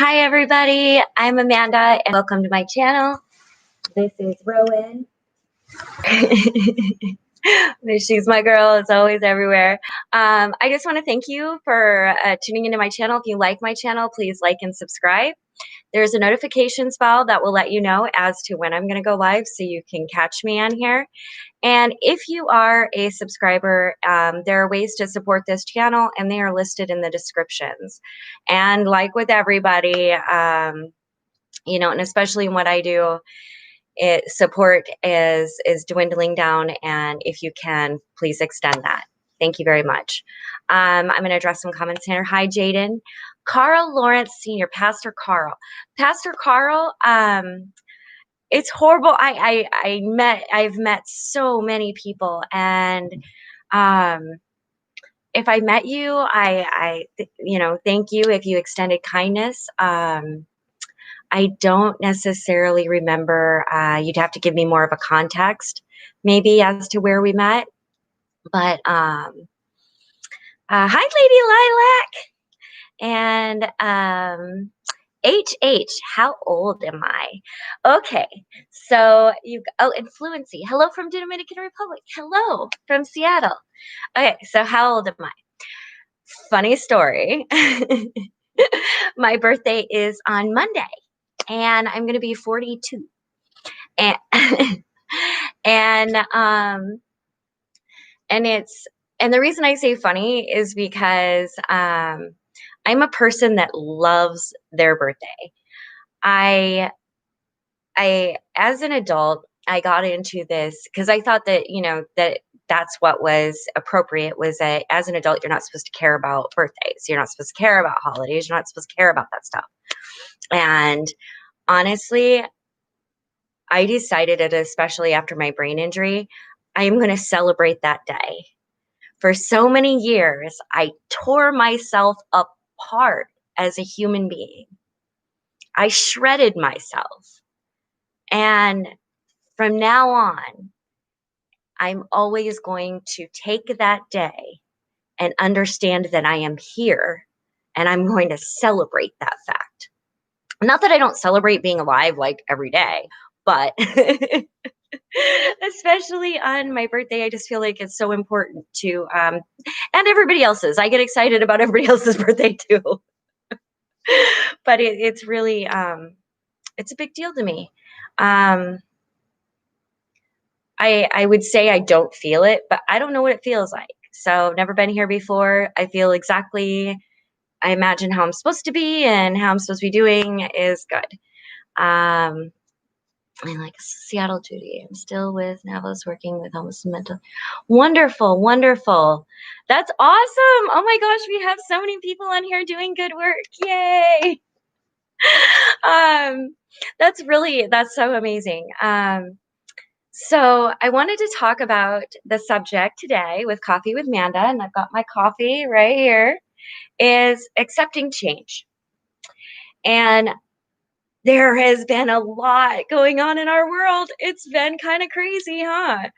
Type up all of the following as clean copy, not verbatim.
Hi, everybody. I'm Amanda, and welcome to my channel. This is Rowan. She's my girl. It's always everywhere. I just want to thank you for tuning into my channel. If you like my channel, please like and subscribe. There's a notifications bell that will let you know as to when I'm going to go live so you can catch me on here. And if you are a subscriber, there are ways to support this channel, and they are listed in the descriptions. And like with everybody, and especially in what I do, support is dwindling down, and if you can, please extend that. Thank you very much. I'm going to address some comments here. Hi, Jaden. Carl Lawrence Sr., Pastor Carl. Pastor Carl, it's horrible. I've met so many people, and if I met you, thank you if you extended kindness. I don't necessarily remember. You'd have to give me more of a context, maybe, as to where we met. But hi, Lady Lilac, and HH. How old am I? Okay, so and Fluency. Hello from Dominican Republic. Hello from Seattle. Okay, so how old am I? Funny story. My birthday is on Monday, and I'm going to be 42. And and and the reason I say funny is because I'm a person that loves their birthday. I as an adult, I got into this because I thought that that's what was appropriate, was that as an adult you're not supposed to care about birthdays, you're not supposed to care about holidays, you're not supposed to care about that stuff. And honestly, I decided it, especially after my brain injury, I am going to celebrate that day. For so many years, I tore myself apart as a human being. I shredded myself. And from now on, I'm always going to take that day and understand that I am here, and I'm going to celebrate that fact. Not that I don't celebrate being alive like every day, but especially on my birthday, I just feel like it's so important to, and everybody else's. I get excited about everybody else's birthday too. But it's really, it's a big deal to me. I would say I don't feel it, but I don't know what it feels like. So I've never been here before. I feel exactly, I imagine how I'm supposed to be, and how I'm supposed to be doing is good. I like Seattle Judy. I'm still with Navos, working with homeless and mental. Wonderful, wonderful. That's awesome. Oh my gosh, we have so many people on here doing good work. Yay. That's so amazing. So I wanted to talk about the subject today with Coffee with Manda, and I've got my coffee right here, is accepting change. And there has been a lot going on in our world. It's been kind of crazy, huh?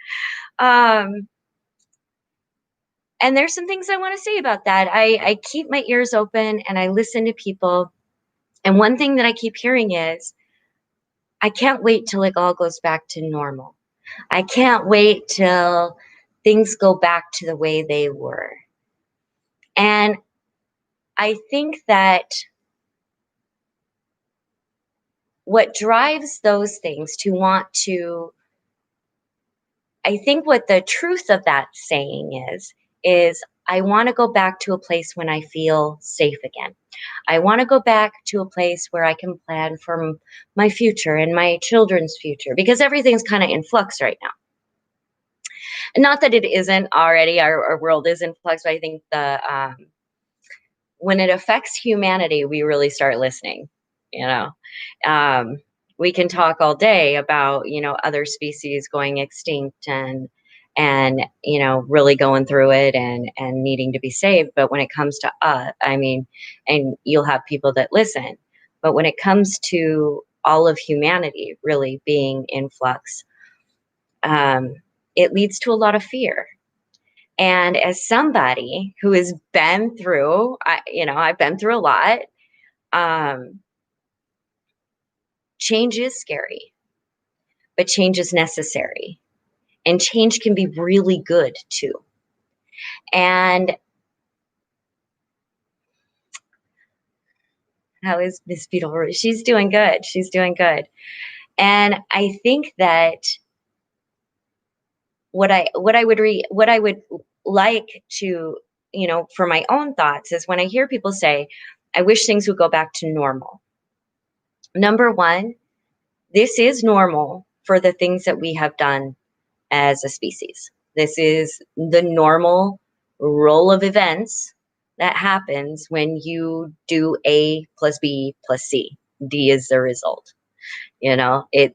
And there's some things I want to say about that. I keep my ears open and I listen to people. And one thing that I keep hearing is, I can't wait till it all goes back to normal. I can't wait till things go back to the way they were. And I think that what drives those things to want to, I think what the truth of that saying is I want to go back to a place when I feel safe again. I want to go back to a place where I can plan for my future and my children's future, because everything's kind of in flux right now. Not that it isn't already, our world is in flux, but I think when it affects humanity, we really start listening, you know. We can talk all day about, other species going extinct and really going through it and needing to be saved. But when it comes to us, and you'll have people that listen, but when it comes to all of humanity really being in flux, it leads to a lot of fear. And as somebody who has been through, I've been through a lot. Change is scary, but change is necessary. And change can be really good too. And how is Miss Beetle? She's doing good. She's doing good. And I think that what I would like to, for my own thoughts is when I hear people say, I wish things would go back to normal. Number one, this is normal for the things that we have done as a species. This is the normal roll of events that happens when you do A plus B plus C. D is the result.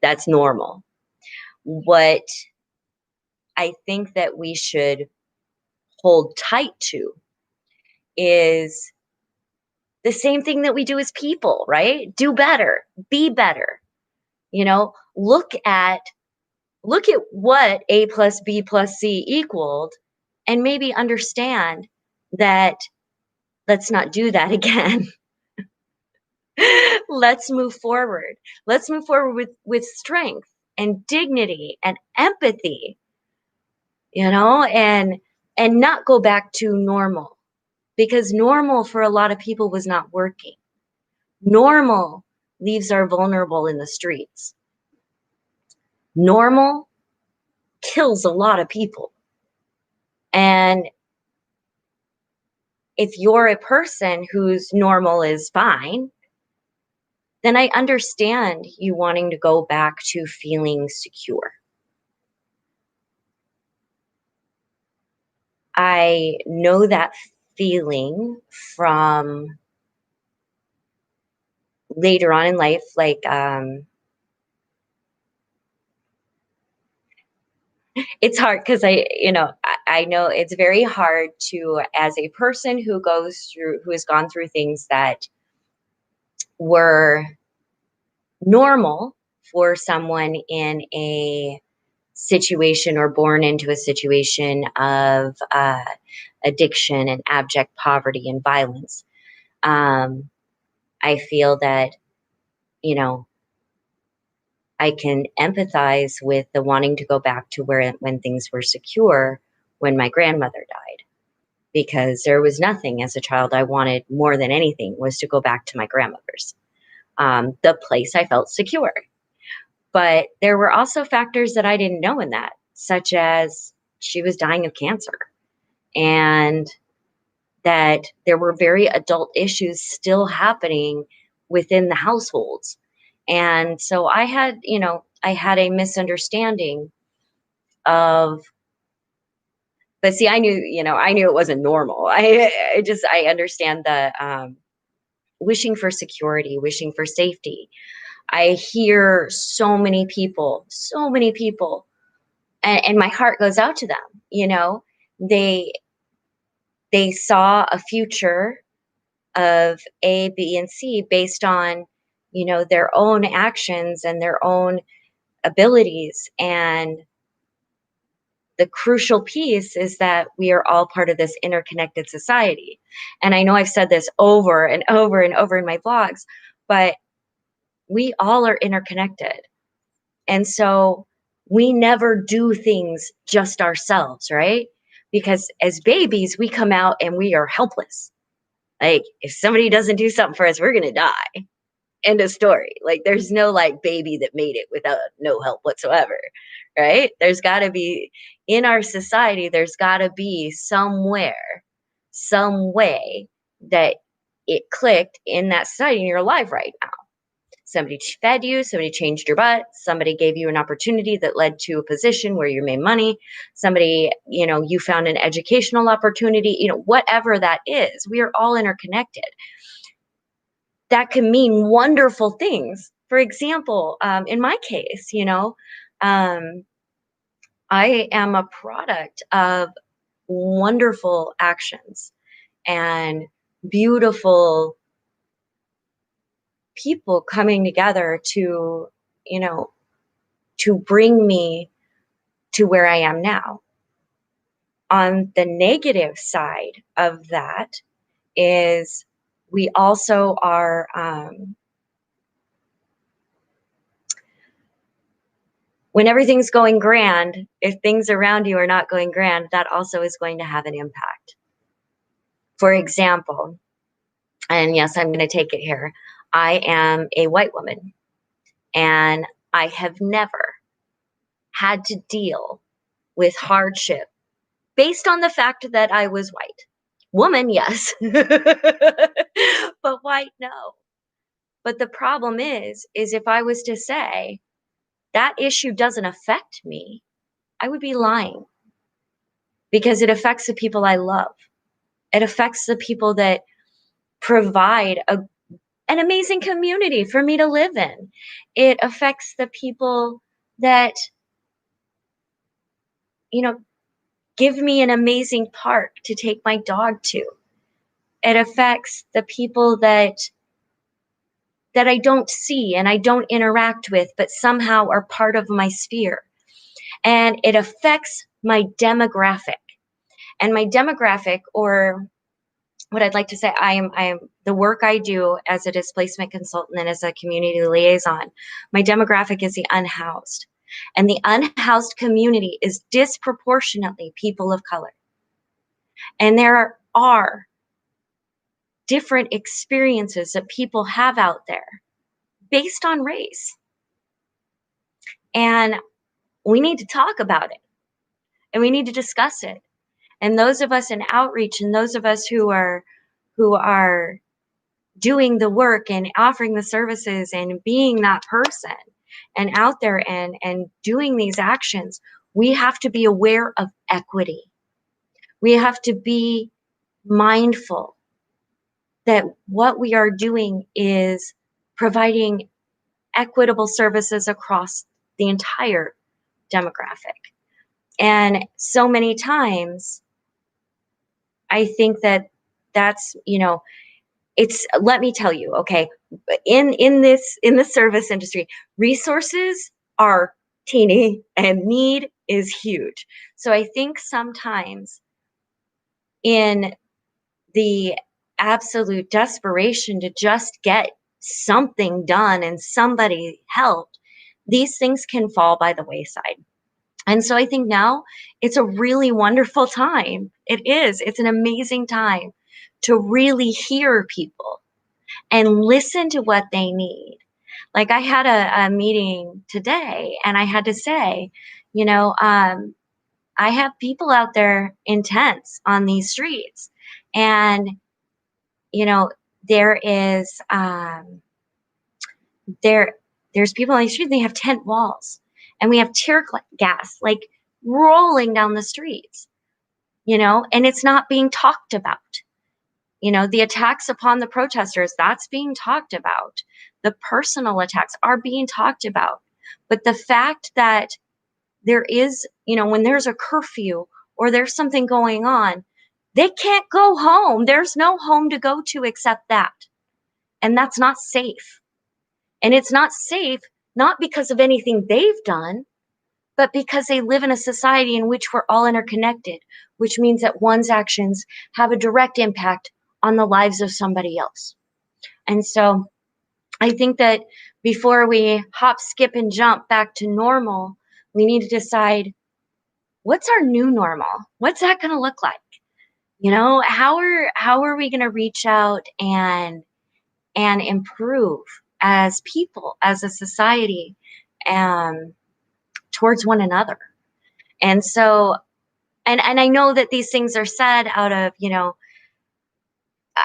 That's normal. What I think that we should hold tight to is the same thing that we do as people, right? Do better, be better. You know, look at look at what A plus B plus C equaled and maybe understand that let's not do that again. Let's move forward. Let's move forward with strength and dignity and empathy, and not go back to normal because normal for a lot of people was not working. Normal leaves are vulnerable in the streets. Normal kills a lot of people. And if you're a person whose normal is fine, then I understand you wanting to go back to feeling secure. I know that feeling from later on in life, like it's hard because I know it's very hard to, as a person who has gone through things that were normal for someone in a situation or born into a situation of addiction and abject poverty and violence. Um, I feel that, you know, I can empathize with the wanting to go back to where when things were secure when my grandmother died. Because there was nothing as a child I wanted more than anything was to go back to my grandmother's, the place I felt secure. But there were also factors that I didn't know in that, such as she was dying of cancer and that there were very adult issues still happening within the households. And so I had a misunderstanding of, but see, I knew it wasn't normal. I understand the wishing for security, wishing for safety. I hear so many people, and my heart goes out to them. They they saw a future of A, B, and C based on, their own actions and their own abilities. And the crucial piece is that we are all part of this interconnected society. And I know I've said this over and over and over in my blogs, but we all are interconnected. And so we never do things just ourselves, right? Because as babies, we come out and we are helpless. Like, if somebody doesn't do something for us, we're going to die. End of story. Like, there's no like baby that made it without no help whatsoever, right? There's got to be, in our society, there's got to be somewhere, some way that it clicked in that society, and you're alive right now. Somebody fed you, somebody changed your butt, somebody gave you an opportunity that led to a position where you made money, somebody, you found an educational opportunity, whatever that is. We are all interconnected. That can mean wonderful things. For example, in my case, I am a product of wonderful actions and beautiful people coming together you know, to bring me to where I am now. On the negative side of that is we also are when everything's going grand, if things around you are not going grand, that also is going to have an impact. For example, and yes, I'm going to take it here. I am a white woman, and I have never had to deal with hardship based on the fact that I was white. Woman, yes, but white, no. But the problem is if I was to say that issue doesn't affect me, I would be lying, because it affects the people I love. It affects the people that provide an amazing community for me to live in. It affects the people that, you know, give me an amazing park to take my dog to. It affects the people that I don't see and I don't interact with, but somehow are part of my sphere. And it affects my demographic. And my demographic, or what I'd like to say, I am the work I do as a displacement consultant and as a community liaison, my demographic is the unhoused. And the unhoused community is disproportionately people of color. And there are different experiences that people have out there based on race. And we need to talk about it, and we need to discuss it. And those of us in outreach, and those of us who are doing the work and offering the services and being that person and out there and doing these actions, we have to be aware of equity. We have to be mindful that what we are doing is providing equitable services across the entire demographic. And so many times, I think that that's, it's, let me tell you, okay, in the service industry, resources are teeny and need is huge. So I think sometimes in the absolute desperation to just get something done and somebody helped, these things can fall by the wayside. And so I think now it's a really wonderful time. It is. It's an amazing time to really hear people and listen to what they need. Like, I had a meeting today, and I had to say, you know, I have people out there in tents on these streets, and you know, there is there there's people on the street. They have tent walls, and we have tear gas like rolling down the streets. And it's not being talked about. The attacks upon the protesters, that's being talked about. The personal attacks are being talked about. But the fact that there is, when there's a curfew or there's something going on, they can't go home. There's no home to go to except that. And that's not safe. And it's not safe, not because of anything they've done, but because they live in a society in which we're all interconnected, which means that one's actions have a direct impact on the lives of somebody else. And so I think that before we hop, skip, and jump back to normal, we need to decide, what's our new normal? What's that going to look like? How are we going to reach out and improve as people, as a society, towards one another? And so, and I know that these things are said out of,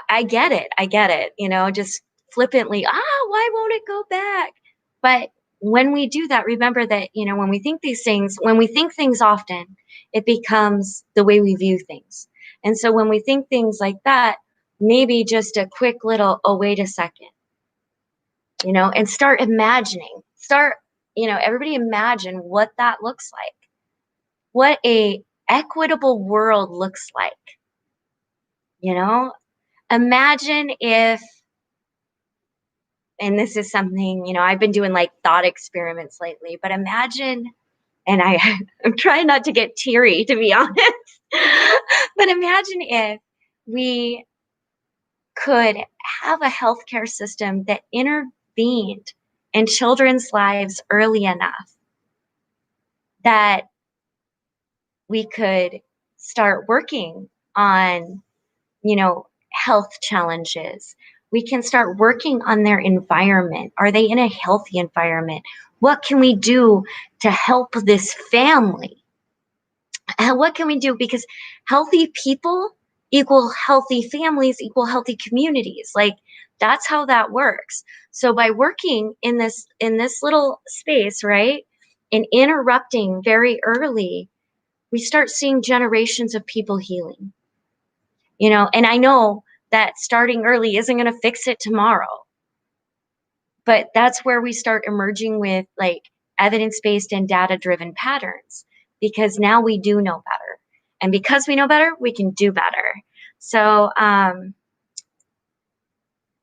I get it. I get it. Just flippantly, why won't it go back? But when we do that, remember that, when we think these things, when we think things often, it becomes the way we view things. And so when we think things like that, maybe just a quick little, oh, wait a second, and start imagining, everybody imagine what that looks like, what a equitable world looks like. Imagine if, and this is something, I've been doing like thought experiments lately, but imagine, and I'm trying not to get teary, to be honest, but imagine if we could have a healthcare system that intervened in children's lives early enough that we could start working on, health challenges. We can start working on their environment. Are they in a healthy environment? What can we do to help this family? What can we do? Because healthy people equal healthy families equal healthy communities. Like, that's how that works. So by working in this little space, right? And interrupting very early, we start seeing generations of people healing. And I know that starting early isn't going to fix it tomorrow, but that's where we start emerging with, like, evidence-based and data-driven patterns, because now we do know better. And because we know better, we can do better. So,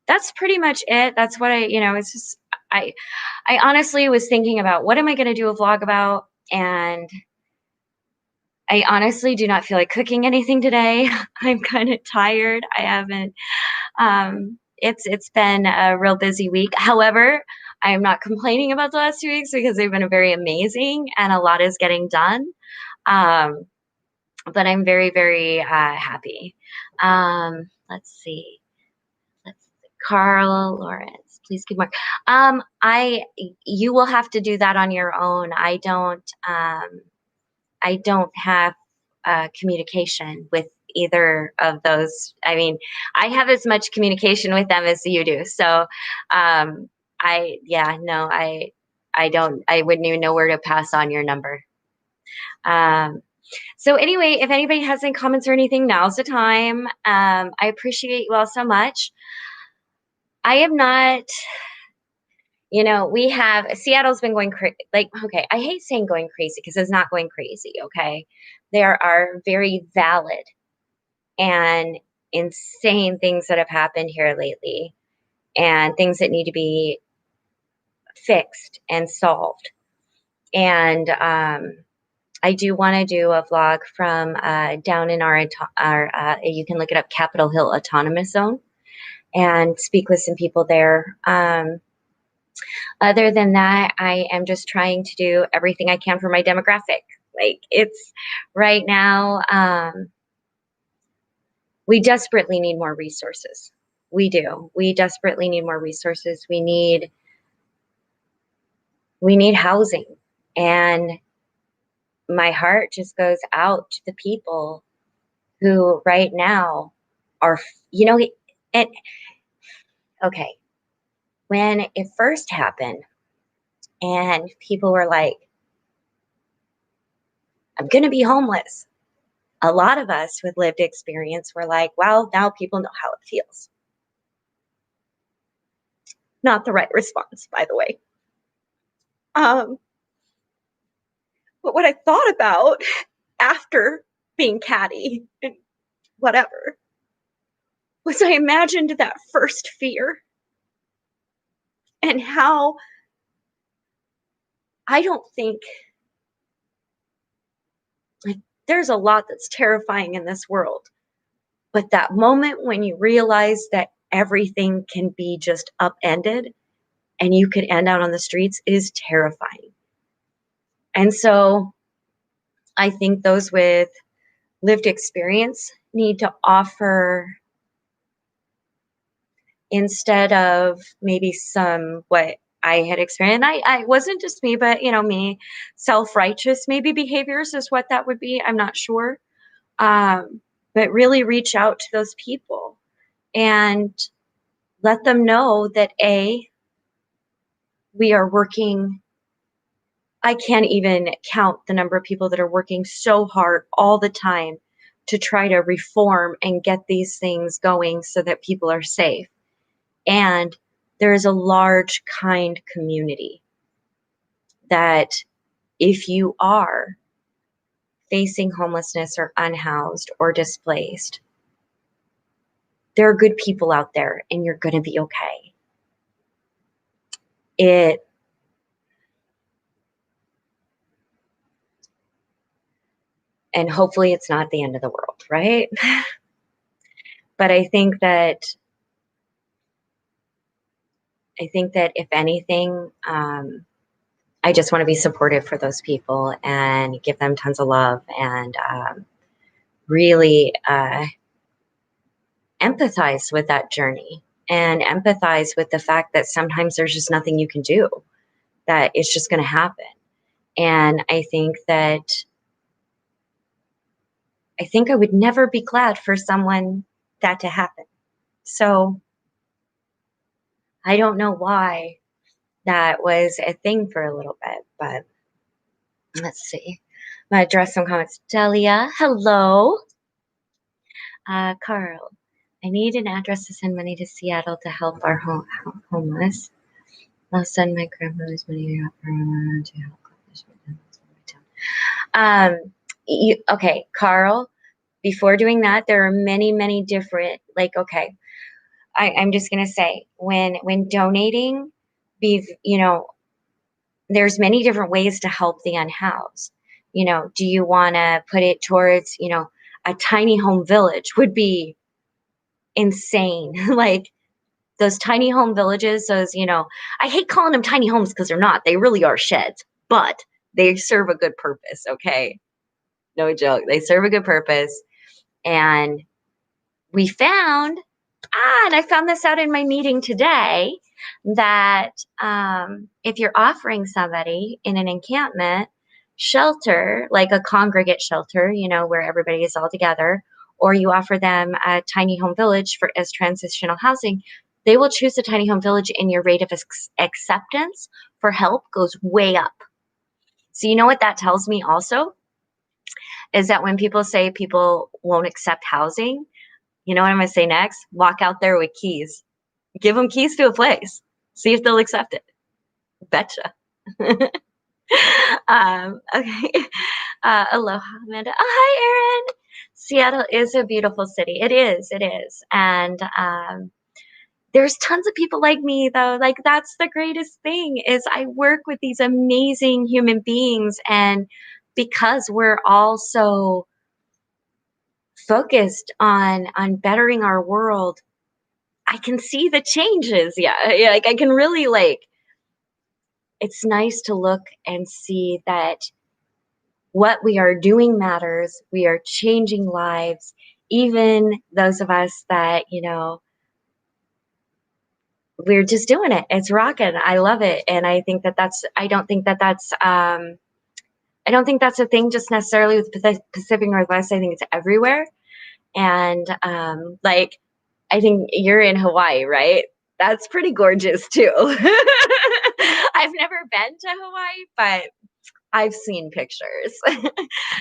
that's pretty much it. That's what it's just, I, I honestly was thinking about, what am I going to do a vlog about? And I honestly do not feel like cooking anything today. I'm kind of tired. I haven't it's been a real busy week. However, I am not complaining about the last 2 weeks because they've been very amazing and a lot is getting done. Um, but I'm very, very happy. Let's see. Let's see. Carl Lawrence, please keep more. I You will have to do that on your own. I don't have communication with either of those. I mean, I have as much communication with them as you do. So, yeah, no, I don't, I wouldn't even know where to pass on your number. Um, so anyway, if anybody has any comments or anything, now's the time. I appreciate you all so much. I am not, we have Seattle's been going crazy. Like, okay, I hate saying going crazy because it's not going crazy. Okay. There are very valid and insane things that have happened here lately, and things that need to be fixed and solved. And I do want to do a vlog from down in our you can look it up, Capitol Hill Autonomous Zone, and speak with some people there. Other than that, I am just trying to do everything I can for my demographic. Like, it's right now, we desperately need more resources. We do. We desperately need more resources. We need housing. And my heart just goes out to the people who right now are, you know, and okay, when it first happened and people were like, I'm going to be homeless. A lot of us with lived experience were like, well, now people know how it feels. Not the right response, by the way. Um, but what I thought about after being catty and whatever was, I imagined that first fear and how I don't think, like, there's a lot that's terrifying in this world. But that moment when you realize that everything can be just upended and you could end out on the streets is terrifying. And so I think those with lived experience need to offer, instead of maybe some what I had experienced. I wasn't just me, but me, self-righteous maybe behaviors is what that would be. I'm not sure. But really reach out to those people and let them know that we are working. I can't even count the number of people that are working so hard all the time to try to reform and get these things going so that people are safe. And there is a large, kind community that, if you are facing homelessness or unhoused or displaced, there are good people out there and you're going to be okay. It and hopefully it's not the end of the world, right? But I think that if anything, I just want to be supportive for those people and give them tons of love and really empathize with that journey and empathize with the fact that sometimes there's just nothing you can do, that it's just going to happen. And I think I would never be glad for someone that to happen. So I don't know why that was a thing for a little bit, but let's see. I'm going to address some comments. Delia, hello. Carl, I need an address to send money to Seattle to help our homeless. I'll send my grandmother's money to help. Okay, Carl, before doing that, there are many, many different, like, okay, I'm just going to say when donating, there's many different ways to help the unhoused. Do you want to put it towards, a tiny home village would be insane. Like those tiny home villages, I hate calling them tiny homes because they're not. They really are sheds, but they serve a good purpose, okay? No joke. They serve a good purpose. And we found, and I found this out in my meeting today, that if you're offering somebody in an encampment shelter, like a congregate shelter, where everybody is all together, or you offer them a tiny home village as transitional housing, they will choose the tiny home village, and your rate of acceptance for help goes way up. So you know what that tells me also is that when people say people won't accept housing, you know what I'm going to say next? Walk out there with keys. Give them keys to a place. See if they'll accept it. Betcha. Okay. Aloha, Amanda. Oh, hi, Erin. Seattle is a beautiful city. It is. It is. And there's tons of people like me, though. Like, that's the greatest thing is I work with these amazing human beings. And because we're all so focused on bettering our world, I can see the changes. Yeah, like I can really it's nice to look and see that what we are doing matters. We are changing lives. Even those of us that, we're just doing it. It's rocking. I love it. And I think I don't think I don't think that's a thing just necessarily with Pacific Northwest. I think it's everywhere. And I think you're in Hawaii, right? That's pretty gorgeous too. I've never been to Hawaii, but I've seen pictures.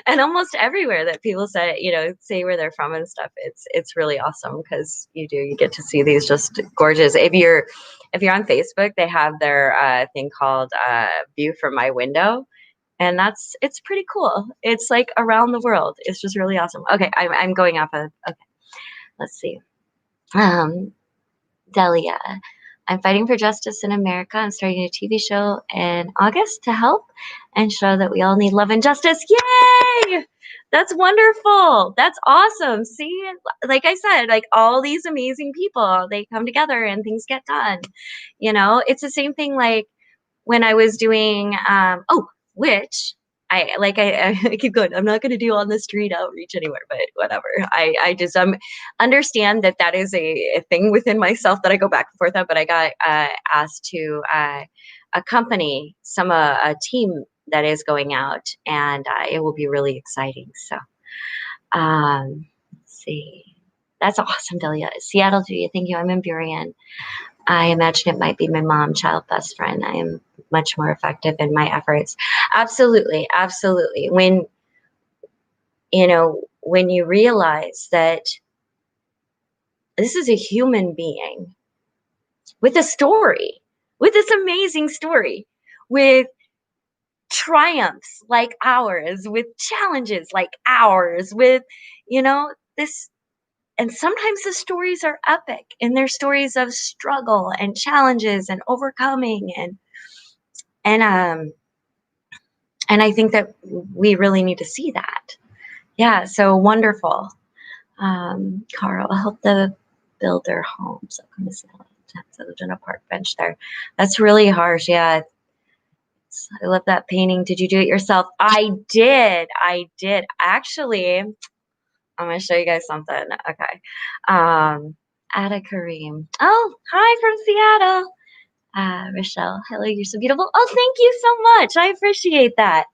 And almost everywhere that people say where they're from and stuff, it's really awesome because you get to see these just gorgeous. If you're on Facebook, they have their thing called View from My Window. And it's pretty cool. It's like around the world. It's just really awesome. Okay, I'm going off of okay. Let's see. Um, Delia. I'm fighting for justice in America. I'm starting a TV show in August to help and show that we all need love and justice. Yay! That's wonderful. That's awesome. See, like I said, like all these amazing people, they come together and things get done. It's the same thing like when I was doing, which I keep going. I'm not going to do on the street outreach anywhere, but whatever. I just understand that is a thing within myself that I go back and forth on. But I got asked to accompany a team that is going out, and it will be really exciting. So, let's see. That's awesome, Delia. Seattle, do you think I'm in Burien? I imagine it might be my mom, child best friend. I am much more effective in my efforts. Absolutely. Absolutely. When you realize that this is a human being with a story, with this amazing story, with triumphs like ours, with challenges like ours, with, this. And sometimes the stories are epic and they're stories of struggle and challenges and overcoming and I think that we really need to see that. Yeah, so wonderful. Carl, help the builder homes. I'm going to say on a park bench there. That's really harsh. Yeah, I love that painting. Did you do it yourself? I did. I did. Actually, I'm gonna show you guys something. Okay. Ada Kareem. Oh, hi from Seattle. Rochelle. Hello, you're so beautiful. Oh, thank you so much. I appreciate that.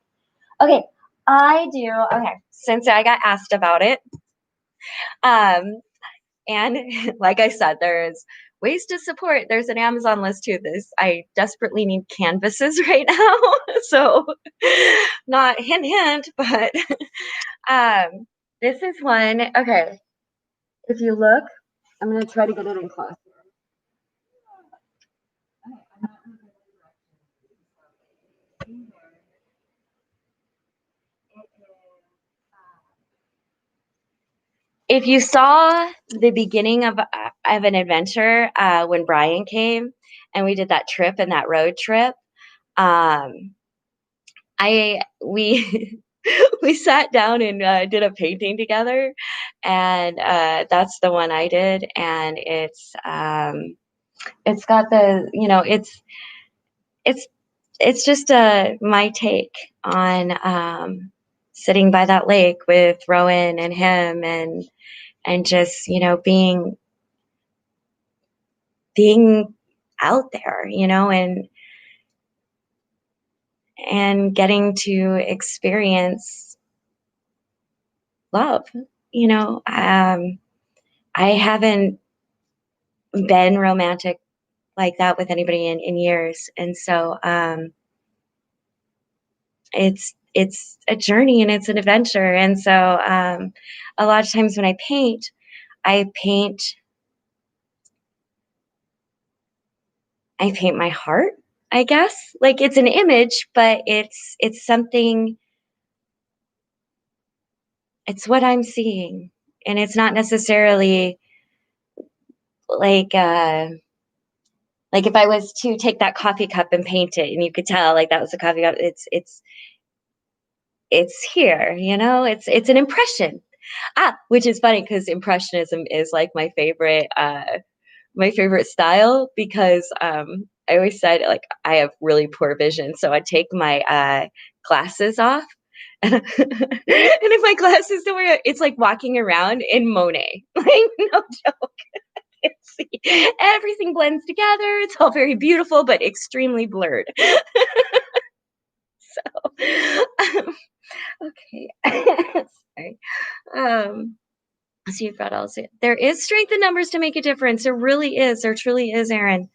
Okay. I do. Okay. Since I got asked about it, um, and like I said, there's ways to support. There's an Amazon list too. This I desperately need canvases right now. So not hint hint, but um this is one. Okay. If you look, I'm gonna try to get it in close. If you saw the beginning of an adventure when Brian came and we did that trip and that road trip, um, I we we sat down and did a painting together, and that's the one I did, and it's got the it's it's just my take on sitting by that lake with Rowan and him and just being out there, and getting to experience love. I haven't been romantic like that with anybody in years, and so it's a journey and it's an adventure, and so a lot of times when I paint I paint my heart, I guess. Like it's an image, but it's something it's what I'm seeing. And it's not necessarily like like if I was to take that coffee cup and paint it and you could tell like that was a coffee cup, it's here, it's an impression. Which is funny because impressionism is like my favorite style because I always said like I have really poor vision, so I'd take my glasses off, and if my glasses don't work, it's like walking around in Monet. Like no joke. Everything blends together. It's all very beautiful, but extremely blurred. Um, okay, sorry. Um, so you've got all. There is strength in numbers to make a difference. There really is. There truly is, Aaron.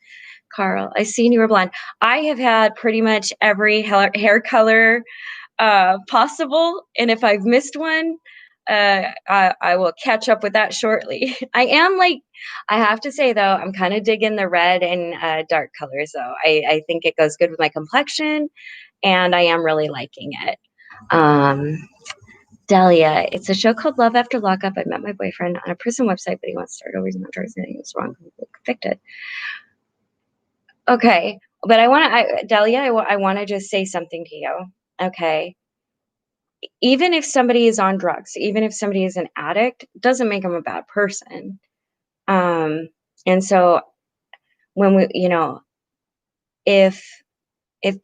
Carl, I seen you were blonde. I have had pretty much every hair color possible, and if I've missed one, I will catch up with that shortly. I have to say though, I'm kind of digging the red and dark colors though. I think it goes good with my complexion, and I am really liking it. Um, Delia, it's a show called Love After Lockup. I met my boyfriend on a prison website, but he wants to start over. He's not trying to say anything was wrong. Convicted. Okay, but Delia, I want to just say something to you. Okay, even if somebody is on drugs, even if somebody is an addict, doesn't make them a bad person. Um, and so when if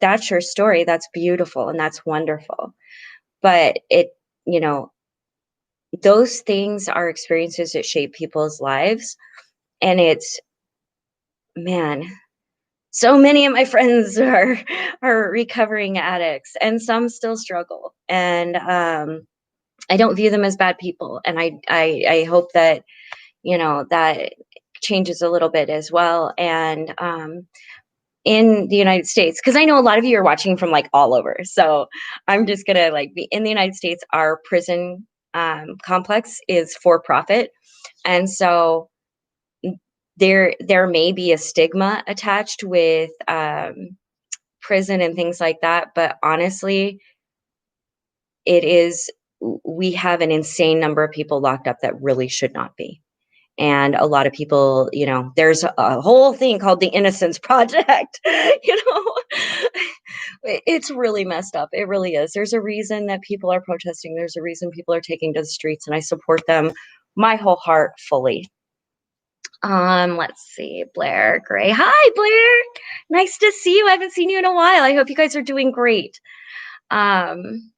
that's your story, that's beautiful and that's wonderful. But you know, those things are experiences that shape people's lives, and it's man. So many of my friends are recovering addicts, and some still struggle. And I don't view them as bad people, and I hope that that changes a little bit as well. And in the United States, because I know a lot of you are watching from like all over, so I'm just gonna like be in the United States. Our prison complex is for profit, and so there may be a stigma attached with prison and things like that, but honestly, it is we have an insane number of people locked up that really should not be. And a lot of people, there's a whole thing called the Innocence Project. It's really messed up. It really is. There's a reason that people are protesting. There's a reason people are taking to the streets, and I support them my whole heart fully. Let's see, Blair Gray. Hi, Blair. Nice to see you. I haven't seen you in a while. I hope you guys are doing great. Um,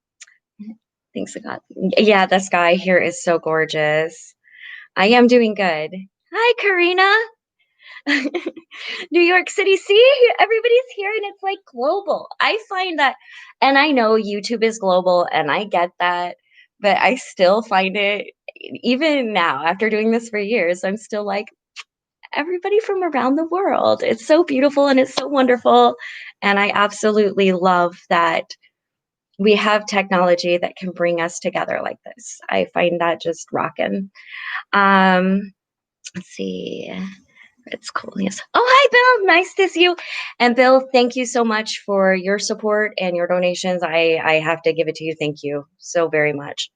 thanks to God. Yeah, the sky here is so gorgeous. I am doing good. Hi, Karina. New York City. See, everybody's here and it's like global. I find that, and I know YouTube is global and I get that, but I still find it, even now, after doing this for years, I'm still like, everybody from around the world. It's so beautiful and it's so wonderful. And I absolutely love that we have technology that can bring us together like this. I find that just rocking. Um, let's see. It's cool. Yes. Oh, hi, Bill. Nice to see you. And Bill, thank you so much for your support and your donations. I have to give it to you. Thank you so very much,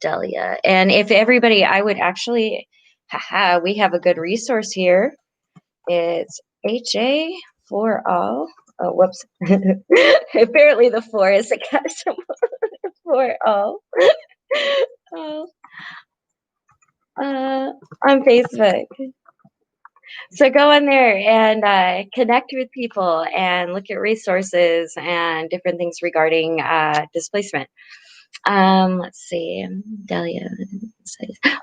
Delia. And if everybody, I would actually, haha, we have a good resource here. It's HA4O. Oh, whoops. Apparently the 4 is a custom 4O. Oh, on Facebook. So go in there and connect with people and look at resources and different things regarding displacement. Let's see, Delia.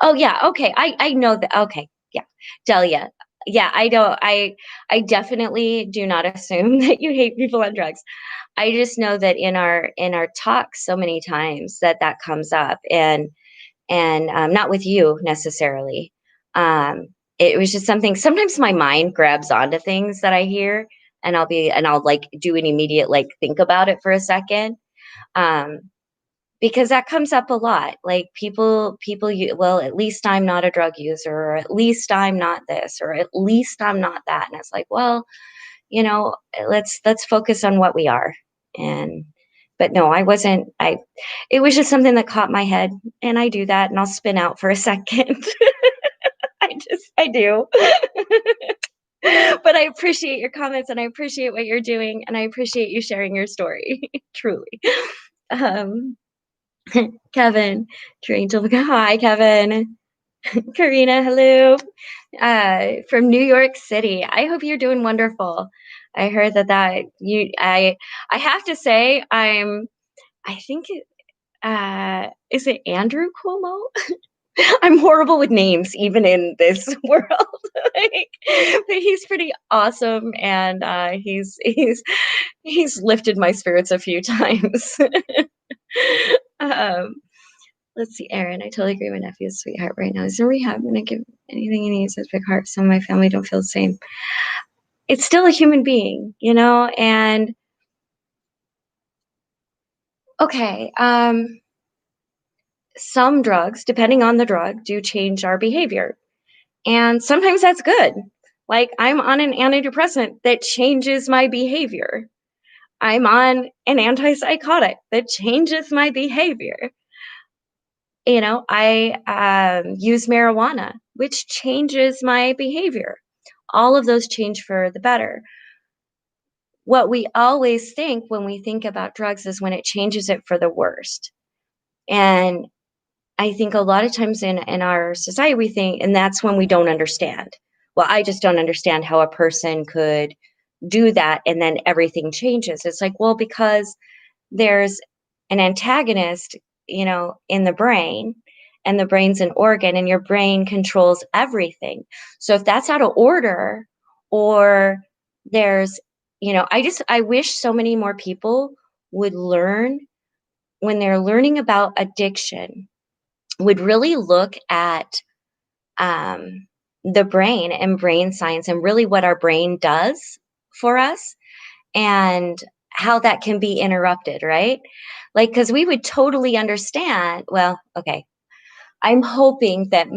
Oh yeah, okay. I know that. Okay, yeah, Delia. Yeah, I don't. I definitely do not assume that you hate people on drugs. I just know that in our talks so many times that comes up, and not with you necessarily. Um, it was just something. Sometimes my mind grabs onto things that I hear, and I'll like do an immediate like think about it for a second. Um, because that comes up a lot. Like well, at least I'm not a drug user, or at least I'm not this, or at least I'm not that. And it's like, well, let's focus on what we are. And but no, I wasn't. I It was just something that caught my head, and I do that, and I'll spin out for a second. I do. But I appreciate your comments, and I appreciate what you're doing, and I appreciate you sharing your story. Truly. Um, Kevin, Angel, hi, Kevin. Karina, hello. From New York City. I hope you're doing wonderful. I heard that I have to say I think is it Andrew Cuomo? I'm horrible with names, even in this world. Like, but he's pretty awesome, and he's lifted my spirits a few times. um, let's see, Aaron. I totally agree. My nephew is a sweetheart right now. He's in rehab. I'm gonna give anything he needs. His big heart. Some of my family don't feel the same. It's still a human being, and okay. Some drugs, depending on the drug, do change our behavior. And sometimes that's good. Like I'm on an antidepressant that changes my behavior. I'm on an antipsychotic that changes my behavior. I use marijuana, which changes my behavior. All of those change for the better. What we always think when we think about drugs is when it changes it for the worst. And I think a lot of times in our society, we think, and that's when we don't understand. Well, I just don't understand how a person could do that and then everything changes. It's like, well, because there's an antagonist, in the brain, and the brain's an organ, and your brain controls everything. So if that's out of order, or there's, I wish so many more people would learn when they're learning about addiction, would really look at um, the brain and brain science and really what our brain does for us, and how that can be interrupted, right? Like, because we would totally understand. Well, okay. I'm hoping that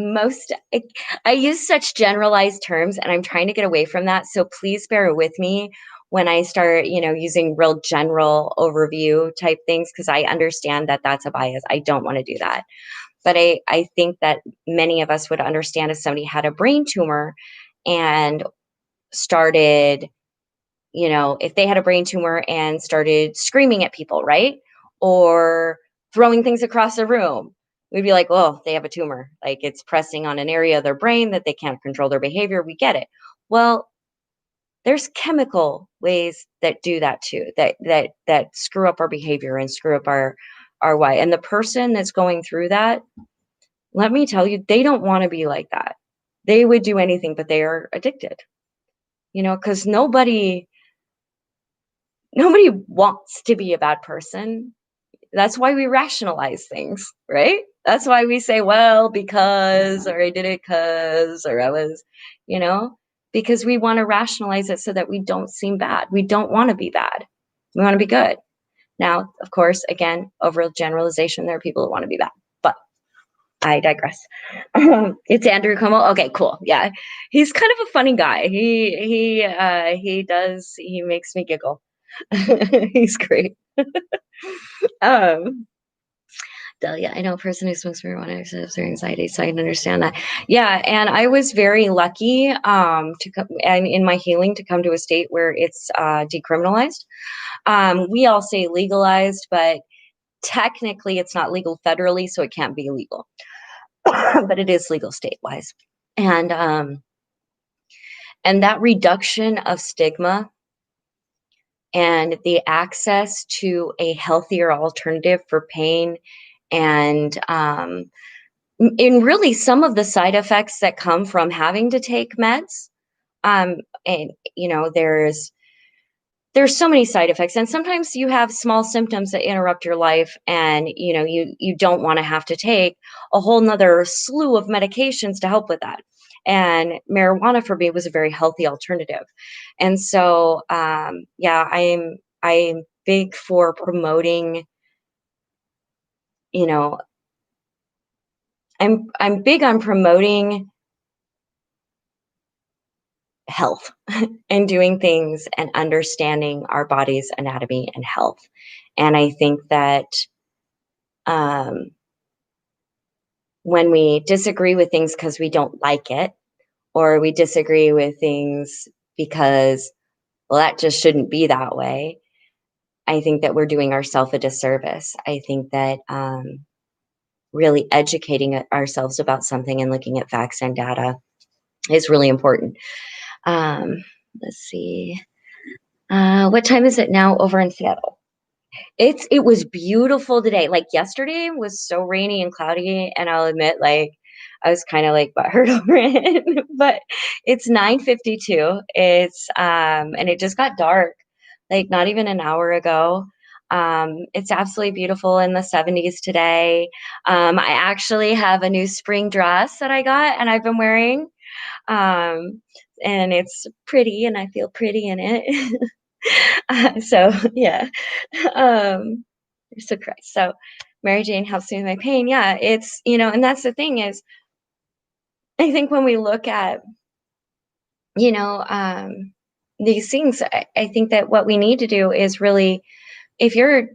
I use such generalized terms, and I'm trying to get away from that. So please bear with me when I start, using real general overview type things, because I understand that that's a bias. I don't want to do that. But I think that many of us would understand if somebody had a brain tumor and started, if they had a brain tumor and started screaming at people, right? Or throwing things across the room. we'd be like, "Oh, they have a tumor. Like it's pressing on an area of their brain that they can't control their behavior." We get it. Well, there's chemical ways that do that too, that screw up our behavior and screw up our why. And the person that's going through that, let me tell you, they don't want to be like that. They would do anything, but they are addicted. Because nobody wants to be a bad person. That's why we rationalize things, right? That's why we say, well, because, or I did it because, or I was, you know, because we want to rationalize it so that we don't seem bad. We don't want to be bad. We want to be good. Now, of course, again, over generalization, there are people that want to be bad, but I digress. It's Andrew Cuomo. Okay, cool. Yeah, he's kind of a funny guy. He makes me giggle. He's great. Um, Delia, I know a person who smokes marijuana has their anxiety, so I can understand that. Yeah, and I was very lucky to come and in my healing to come to a state where it's decriminalized. We all say legalized, but technically it's not legal federally, so it can't be illegal, but it is legal state-wise. And that reduction of stigma and the access to a healthier alternative for pain and in really some of the side effects that come from having to take meds. And there's so many side effects, and sometimes you have small symptoms that interrupt your life, and you don't want to have to take a whole nother slew of medications to help with that. And marijuana for me was a very healthy alternative. And so yeah, I'm big for promoting, you know I'm big on promoting health and doing things and understanding our body's anatomy and health. And I think that um, when we disagree with things because we don't like it, or we disagree with things because, well, that just shouldn't be that way, I think that we're doing ourselves a disservice. I think that really educating ourselves about something and looking at facts and data is really important. Um, let's see. What time is it now over in Seattle? It was beautiful today. Like yesterday was so rainy and cloudy, and I'll admit, like I was kind of like butthurt over it. But it's 9:52. And it just got dark, like not even an hour ago. It's absolutely beautiful in the 70s today. I actually have a new spring dress that I got and I've been wearing. Um, and it's pretty, and I feel pretty in it. So yeah. Um, so Christ. So Mary Jane helps me with my pain. Yeah, and that's the thing is, I think when we look at, you know, um, these things, I think that what we need to do is really, if you're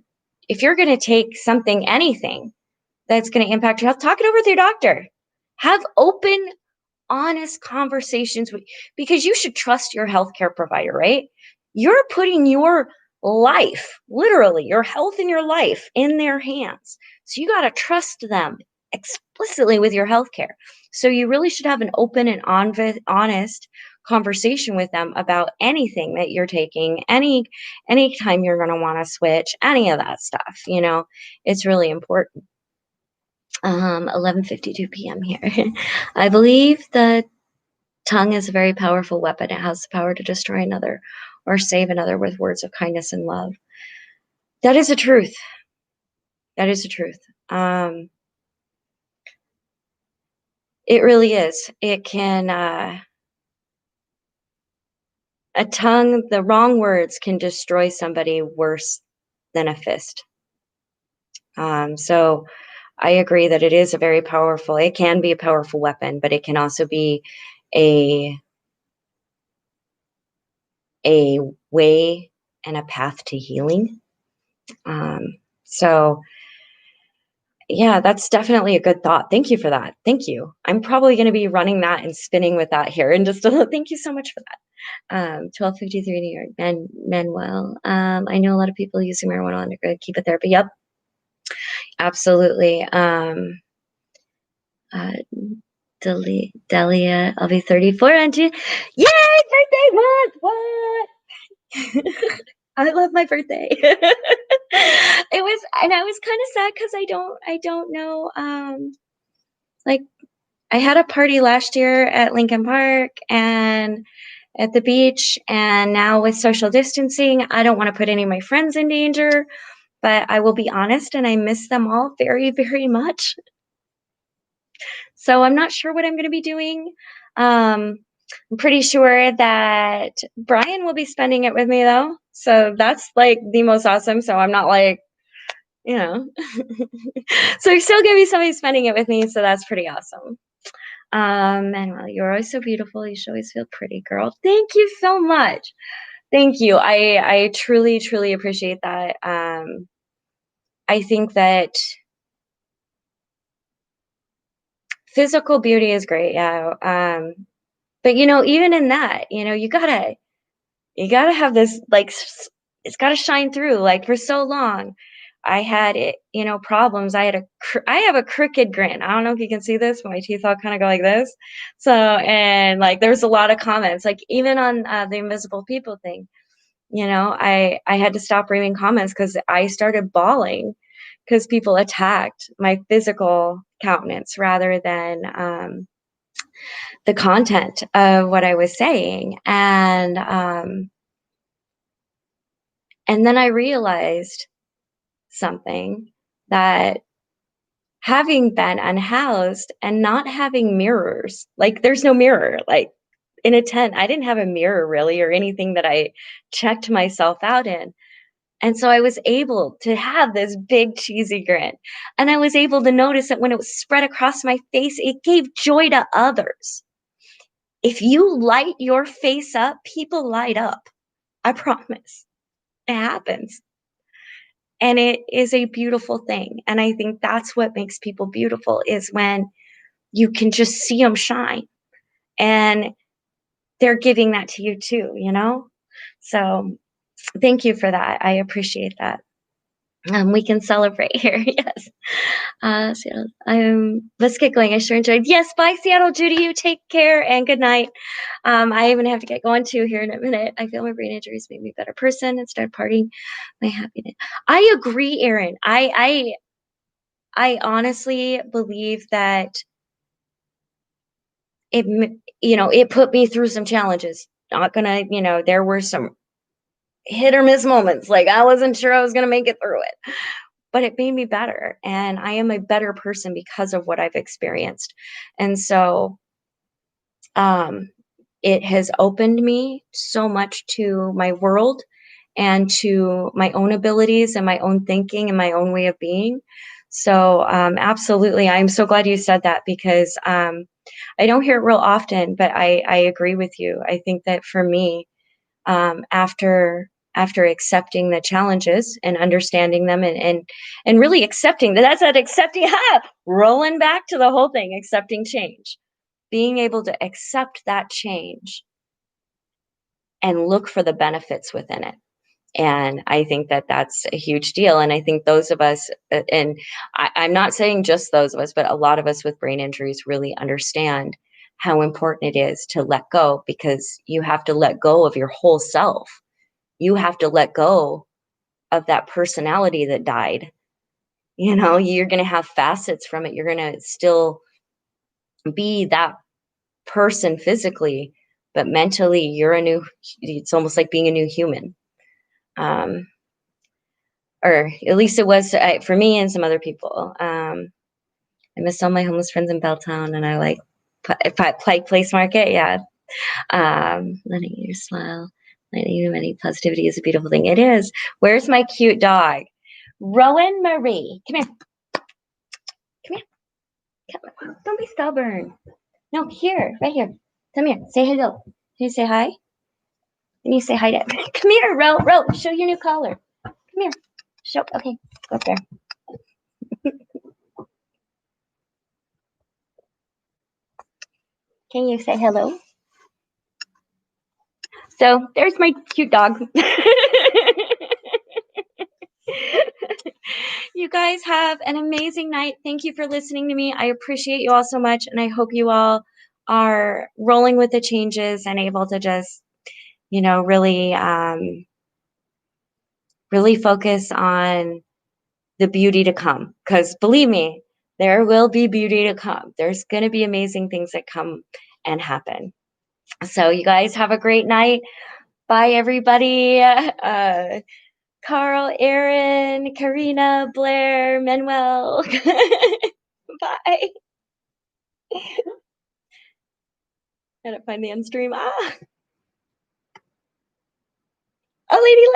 going to take something, anything that's going to impact your health, talk it over with your doctor. Have open, honest conversations because you should trust your healthcare provider, right? You're putting your life, literally your health and your life in their hands. So you got to trust them explicitly with your healthcare. So you really should have an open and honest conversation with them about anything that you're taking, anytime you're going to want to switch, any of that stuff, it's really important. 11:52 p.m. here. I believe the tongue is a very powerful weapon. It has the power to destroy another or save another with words of kindness and love. That is the truth. That is the truth. It really is. It can, a tongue, the wrong words can destroy somebody worse than a fist. So I agree that it can be a powerful weapon, but it can also be a a way and a path to healing. So yeah, that's definitely a good thought. Thank you for that. Thank you. I'm probably going to be running that and spinning with that here in just a little. Thank you so much for that. 12:53 New York. Manuel. I know a lot of people using marijuana to keep it there, but yep, absolutely. Uh, Delia, I'll be 34 on June. Yay, birthday month! What? I love my birthday. It was, and I was kind of sad because I don't know. Like I had a party last year at Lincoln Park and at the beach, and now with social distancing, I don't want to put any of my friends in danger. But I will be honest, and I miss them all very, very much. So I'm not sure what I'm going to be doing. Um, I'm pretty sure that Brian will be spending it with me though. So that's like the most awesome. So I'm not like, you know, so there's still going to be somebody spending it with me. So that's pretty awesome. Manuel, you're always so beautiful. You should always feel pretty, girl. Thank you so much. Thank you. I truly, truly appreciate that. I think that physical beauty is great. Yeah. But even in that, you gotta have this like it's gotta shine through. Like for so long, I had it, problems. I have a crooked grin. I don't know if you can see this, but my teeth all kind of go like this. So and like there's a lot of comments, like even on the invisible people thing. I had to stop reading comments because I started bawling because people attacked my physical countenance rather than the content of what I was saying. And then I realized something, that having been unhoused and not having mirrors, like there's no mirror, like in a tent, I didn't have a mirror really or anything that I checked myself out in. And so I was able to have this big cheesy grin. And I was able to notice that when it was spread across my face, it gave joy to others. If you light your face up, people light up. I promise. It happens. And it is a beautiful thing. And I think that's what makes people beautiful, is when you can just see them shine and they're giving that to you too. So thank you for that. I appreciate that. We can celebrate here. Yes. Seattle, let's get going. I sure enjoyed. Yes. Bye, Seattle. Judy, you take care and good night. I even have to get going too here in a minute. I feel my brain injuries made me a better person and started partying my happiness. I agree, Erin. I honestly believe that it put me through some challenges. Not gonna, there were some hit or miss moments. Like I wasn't sure I was gonna make it through it, but it made me better. And I am a better person because of what I've experienced. And so, um, it has opened me so much to my world and to my own abilities and my own thinking and my own way of being. So, absolutely. I'm so glad you said that because I don't hear it real often, but I agree with you. I think that for me, after accepting the challenges and understanding them and really accepting that's that accepting rolling back to the whole thing, accepting change, being able to accept that change and look for the benefits within it. And I think that that's a huge deal. And I think those of us, and I'm not saying just those of us, but a lot of us with brain injuries really understand how important it is to let go, because you have to let go of your whole self. You have to let go of that personality that died. You're going to have facets from it. You're going to still be that person physically, but mentally, it's almost like being a new human. Um, or at least it was for me and some other people. I miss all my homeless friends in Belltown, and I like Pike Place Market. Yeah, letting you smile, letting you many positivity is a beautiful thing. It is. Where's my cute dog, Rowan Marie? Come here, come here. Come. Don't be stubborn. No, here, right here. Come here. Say hello. Can you say hi? Can you say hi to? Come here, Ro. Show your new collar. Come here. Show. Okay, go up there. Can you say hello? So there's my cute dog. You guys have an amazing night. Thank you for listening to me. I appreciate you all so much, and I hope you all are rolling with the changes and able to just, really, really focus on the beauty to come. Because believe me, there will be beauty to come. There's going to be amazing things that come and happen. So, you guys have a great night. Bye, everybody. Carl, Aaron, Karina, Blair, Manuel. Bye. Gotta find the end stream. Ah, oh, Lady